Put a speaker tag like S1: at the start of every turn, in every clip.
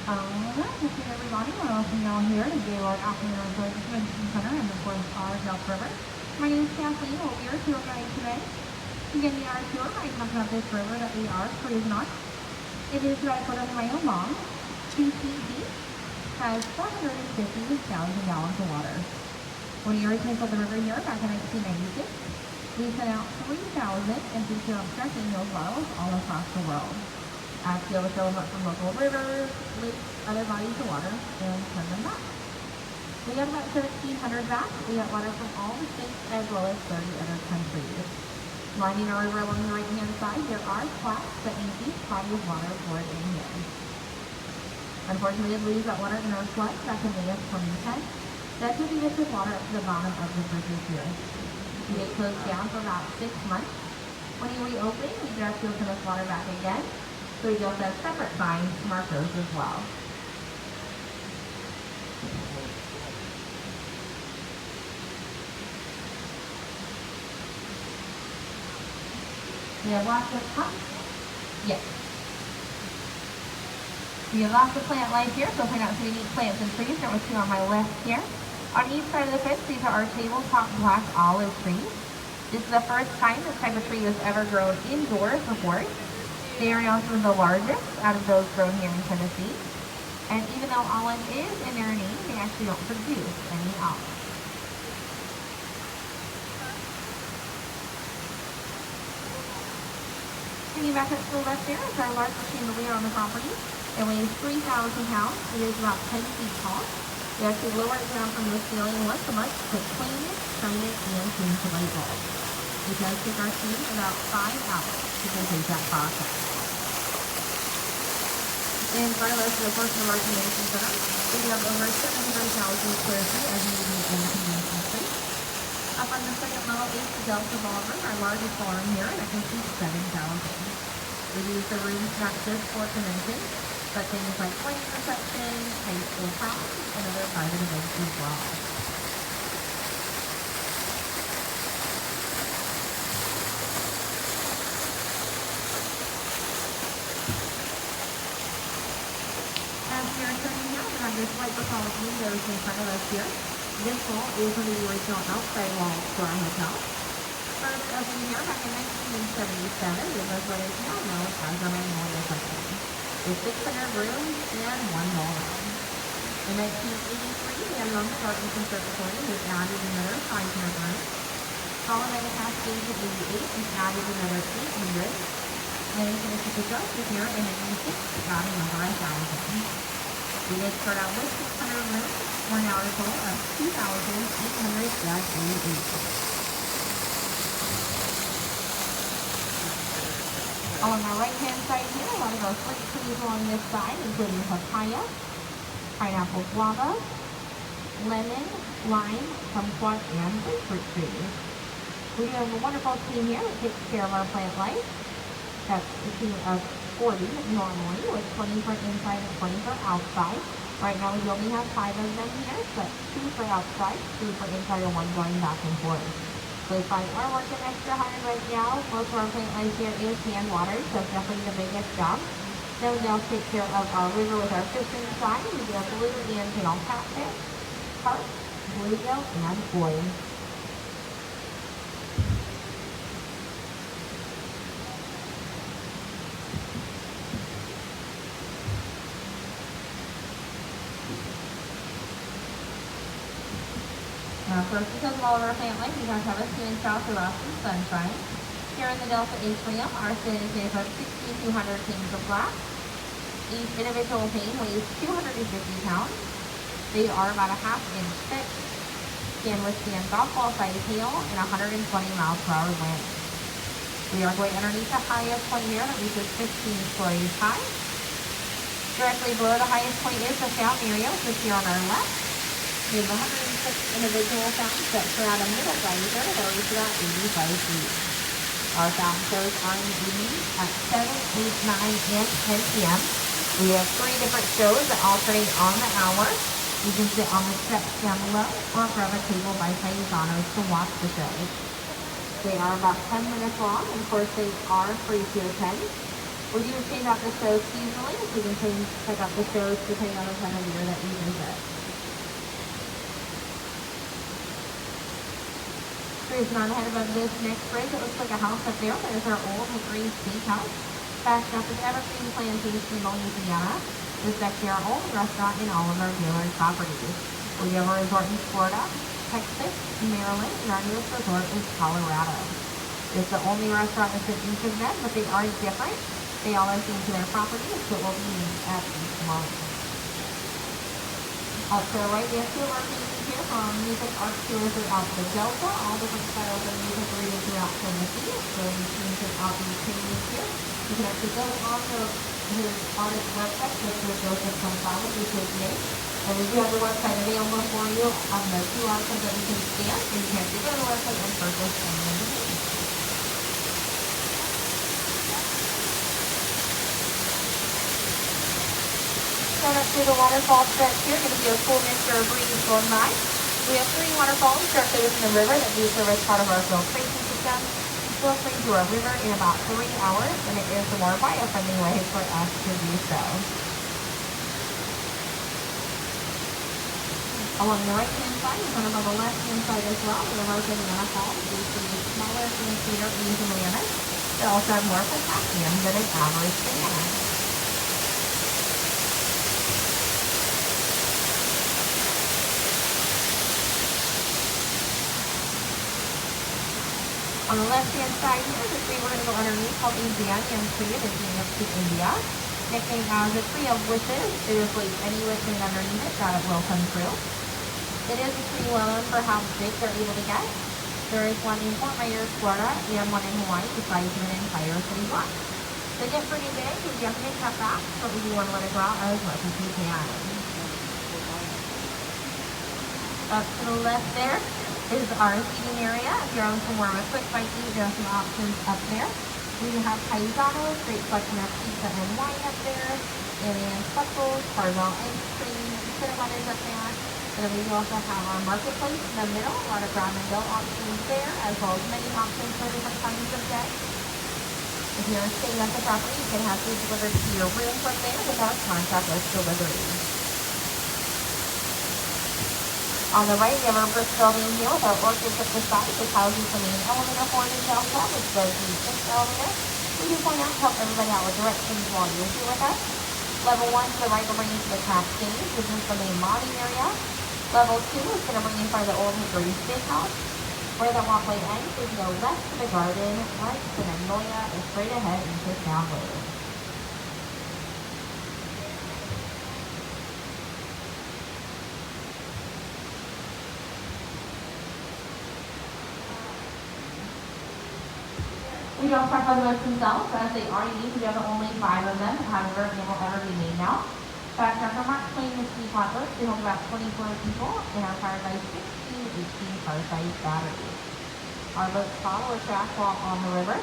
S1: Okay, everybody, we're welcome y'all here to Gaylord Palms Opryland Center and of course our Delta River. My name is Kathleen. We'll be your tour guide today. Beginning our tour right up on this river that we are cruising on. It is about a quarter of a mile long, 2 feet deep, has 450,000 gallons of water. When you originally put the river here back in 1996, we sent out 3,000 empty field trekking those bottles all across the world. To be able to fill them up from local rivers, lakes, other bodies of water, and send them back. We have about 1,700 back. We got water from all the states as well as 30 other countries. Lining our river along the right-hand side, there are plaques that mean each body of water poured in here. Unfortunately, we lose that water in our flood back in May of 2010. That's when we get this water up to the bottom of the bridges here. We get closed down for about 6 months. When you reopen, we direct you to open this water back again. So we also have separate signs, markers as well. We have lots of cups. Yes. We have lots of plant life here, so point out some unique plants and trees. There was two on my left here. On each side of the fence, these are our tabletop black olive trees. This is the first time this type of tree was ever grown indoors before. They are now some of the largest out of those grown here in Tennessee. And even though olive is in their name, they actually don't produce any olive. Hanging back up to the left there is our largest chandelier on the property. It weighs 3,000 pounds. It is about 10 feet tall. We actually lower it down from the ceiling once a month to clean it, shine it, and change the light bulb. It does take our team about 5 hours to complete that process. In front of us is a portion of our convention center. We have over 700,000 square feet as meeting and convention space. Up on the second level is the Delta Ballroom, our largest ballroom here, and it can seat 7,000. We use the rooms not just for conventions, but things like wedding receptions, high school proms, and other private events as well. This white metallic windows in front of us here. This wall is one of the original outside walls to our hotel. First opened here back in 1977, it was what is now known as our Magnolia Company, with 600 rooms and 1 ballroom. In 1983, the Young Garden Conservatory was added another 500 rooms. Followed by the Cascade in 88, we added another 800. And we finished the Joseph here in 96, adding another 1,000. We did start out with 600 rooms. We're now at a total of 2,888. On our right-hand side here, a lot of our fruit trees along this side, including papaya, pineapple, guava, lemon, lime, kumquat, and grapefruit trees. We have a wonderful team here that takes care of our plant life. That's a team of 40 normally, with 20 for inside and 20 for outside. Right now we only have 5 of them here, but 2 for outside, 2 for inside, and 1 going back and forth. So if I are working extra hard right now, most of our plant life here is hand watered, so it's definitely the biggest job. Then we now take care of our river with our fishing side. We do blue and tail catfish, carp, bluegill, and koi. Now, of course, because of all of our plant life, we have to have a smooth south throughout some sunshine. Here in the Delta Atrium, our skin is made of 6,200 panes of glass. Each individual pane weighs 250 pounds. They are about a ½ inch thick, can withstand golf ball size hail, and 120 miles per hour wind. We are going underneath the highest point here that reaches 15 stories high. Directly below the highest point is the fountain area, which is here on our left. We have 106 individual fountains that surround a middle geyser that reaches about 85 feet. Our fountain shows are in the evening at 7, 8, 9, and 10 p.m. We have 3 different shows that alternate on the hour. You can sit on the steps down below or grab a table by paisanos to watch the shows. They are about 10 minutes long, and of course they are free to attend. We do change out the shows seasonally, so you can check out the shows depending on the time of year that you visit. Cruising on ahead above this next bridge, it looks like a house up there. There's our old Hickory Steakhouse. Backed up in Evergreen Plantation, Louisiana. This is actually our only restaurant in all of our Gaylord properties. We have a resort in Florida, Texas, Maryland, and our newest resort is Colorado. It's the only restaurant that's in each of them, but they are different. They all are themed to their properties, so it will be unique at each one. Up to the right, we have two of our paintings here from music art tours throughout the Delta, all different styles of music reading throughout Tennessee. So you can check out these paintings here. You can actually go on his artist website, which is Joseph.com/AKA. And we do have the website available for you on the QR code that you can scan, and you can actually go to the website and purchase any of the paintings. Going up through the waterfall stretch here, going to be a full mixture of breeze going by. We have 3 waterfalls directly within the river that do serve as part of our filtration system. We'll clean through our river in about 3 hours, and it is the more bio-friendly way for us to do so. Along the right-hand side, and kind of on the left-hand side as well, the Rosen waterfalls. These are the smaller and cleaner in bananas. They also have more potassium than an average banana. On the left-hand side here, the tree we're going to go underneath called a banyan tree. It is native to India. Nicknamed as the tree of wishes. It is like any wish made underneath it that it will come true. It is a tree well known for how big they're able to get. There is one in Fort Myers, Florida, and one in Hawaii, the size of an entire city block. They get pretty big, and you have to cut back, but we do want to let it grow out as much as you can. Up to the left there is our seating area. If you're looking for more of a quick bite eat, there are some options up there. We have paisanos, great selection of pizza and wine up there, and pretzels, caramel ice cream, cinnamon is up there. And then we also have our marketplace in the middle, a lot of grab and go options there, as well as many options for different times of day. If you're staying at the property, you can have food delivered to your room from there without contactless delivery. On the right, we have our brick building here with our orchids at the side, which houses the main elevator for the Delta, which does the 6th elevator. We do point out to help everybody out with directions while you're here with us. Level 1 to the right will bring you to the Cascades, which is the main lobby area. Level 2 is going to bring you by the old Hickory Steakhouse. Where the walkway ends, we can go left to the garden, right to Magnolia, and straight ahead into Sound Road. We don't talk about boats themselves, as they are unique. We have only 5 of them. However, they will ever be made now. Back after Mark Twain, the ski boats, they hold about 24 people and are powered by 16 to 18 car-sized batteries. Our boats follow a track while on the river.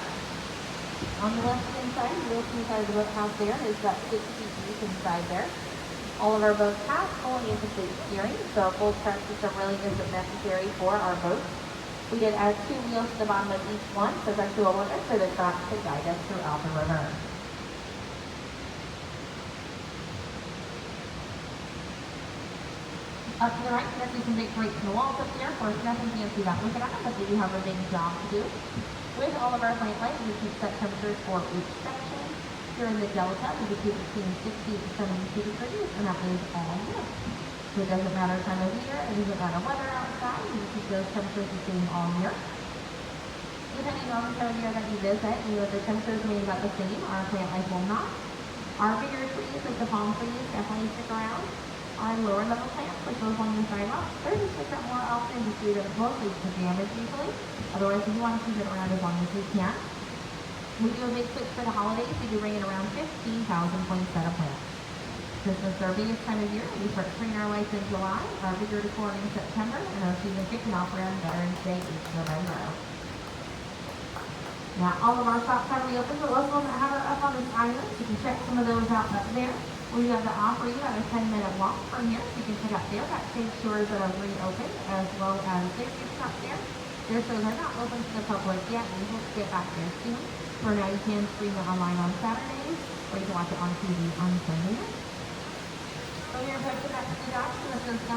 S1: On the left-hand side, the left-hand side of the boathouse there is about 6 feet deep inside there. All of our boats have full and interstate steering, so full truck system really isn't necessary for our boats. We did add 2 wheels to the bottom of each one, so there's 2 limit for the truck to guide us throughout the river. Up to the right, you can see some big breaks in the walls up there. Of course, nothing fancy about looking at them, but they do have a big job to do. With all of our plant lights, we keep set temperatures for each section. Here in the Delta, we can keep between 60 to 72 degrees, and that is all year. So it doesn't matter time of year, it doesn't matter weather outside, we keep those temperatures the same all year. Depending on the time of year that you visit, the temperatures remain about the same, our plant life will not. Our bigger trees, like the palm trees, definitely stick around. Our lower level plants, like those on the sidewalk, they're just stick around more often due to mostly to damage usually. Otherwise, we want to keep it around as long as we can. We do a big switch for the holidays. We do bring in around 15,000 poinsettia plants. Christmas is our biggest time of year. We start spraying our lights in July, our bigger decor in September, and our season kicking off around Veterans Day each November. Now, all of our shops are reopened, but those ones that have it up on this island, so you can check some of those out up there. We have to offer you at a 10-minute walk from here, so you can check out their backstage tours that are reopened, as well as their gift shop there. Their shows are not open to the public yet. We hope to get back there soon. For now, you can stream it online on Saturdays, or you can watch it on TV on Sunday night. So here's our connection to Josh. Let's go